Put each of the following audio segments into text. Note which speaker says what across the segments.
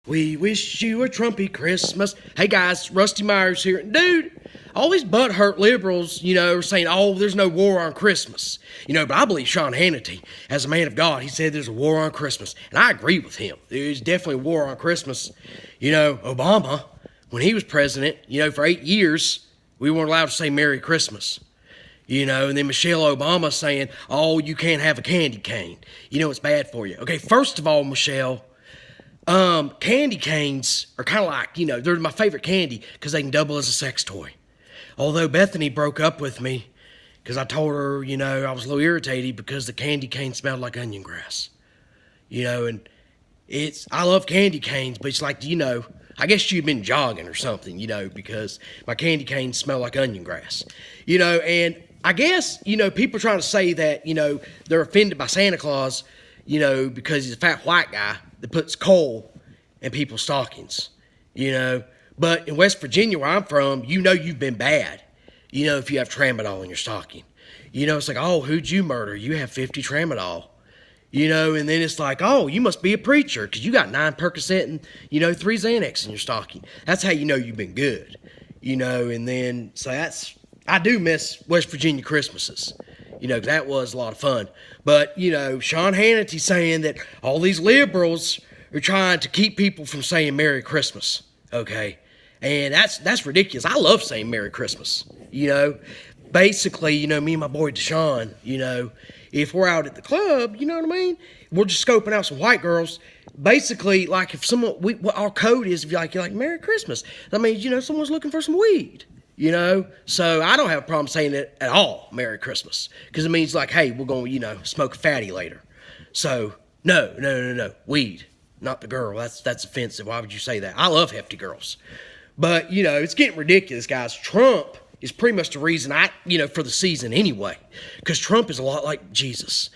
Speaker 1: We wish you a Trumpy Christmas. Hey guys, Rusty Myers here. Dude, all these butthurt liberals, are saying, oh, there's no war on Christmas. But I believe Sean Hannity, as a man of God, he said there's a war on Christmas. And I agree with him. There's definitely a war on Christmas. Obama, when he was president, for 8 years, we weren't allowed to say Merry Christmas. And then Michelle Obama saying, oh, you can't have a candy cane. It's bad for you. Okay, first of all, Michelle, candy canes are kind of like, they're my favorite candy because they can double as a sex toy. Although Bethany broke up with me because I told her, I was a little irritated because the candy cane smelled like onion grass. And I love candy canes, but it's like, I guess you've been jogging or something, because my candy canes smell like onion grass. And I guess, people trying to say that, they're offended by Santa Claus, because he's a fat white guy that puts coal in people's stockings, But in West Virginia, where I'm from, you've been bad, if you have Tramadol in your stocking. It's like, oh, who'd you murder? You have 50 Tramadol. And then it's like, oh, you must be a preacher because you got 9 Percocet and, 3 Xanax in your stocking. That's how you've been good, and then, so I do miss West Virginia Christmases, because that was a lot of fun. But, Sean Hannity saying that all these liberals are trying to keep people from saying Merry Christmas, okay? And that's ridiculous. I love saying Merry Christmas, Basically, me and my boy Deshaun, if we're out at the club, you know what I mean? We're just scoping out some white girls. Basically, like if someone, our code is if you're like Merry Christmas. That means, someone's looking for some weed, So I don't have a problem saying it at all, Merry Christmas. Because it means like, hey, we're going to, smoke a fatty later. So, no, weed, not the girl. That's offensive. Why would you say that? I love hefty girls. But, it's getting ridiculous, guys. Trump is pretty much the reason for the season anyway. Because Trump is a lot like Jesus.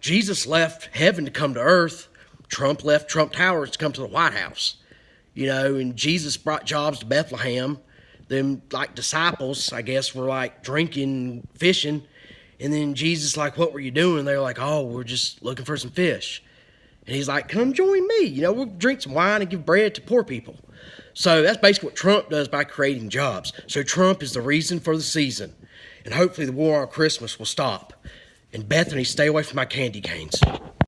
Speaker 1: Jesus left heaven to come to earth. Trump left Trump Towers to come to the White House. And Jesus brought jobs to Bethlehem. Them, like, disciples, I guess, were, like, drinking, fishing. And then Jesus, like, what were you doing? They were like, oh, we're just looking for some fish. And he's like, come join me. We'll drink some wine and give bread to poor people. So that's basically what Trump does by creating jobs. So Trump is the reason for the season. And hopefully the war on Christmas will stop. And Bethany, stay away from my candy canes.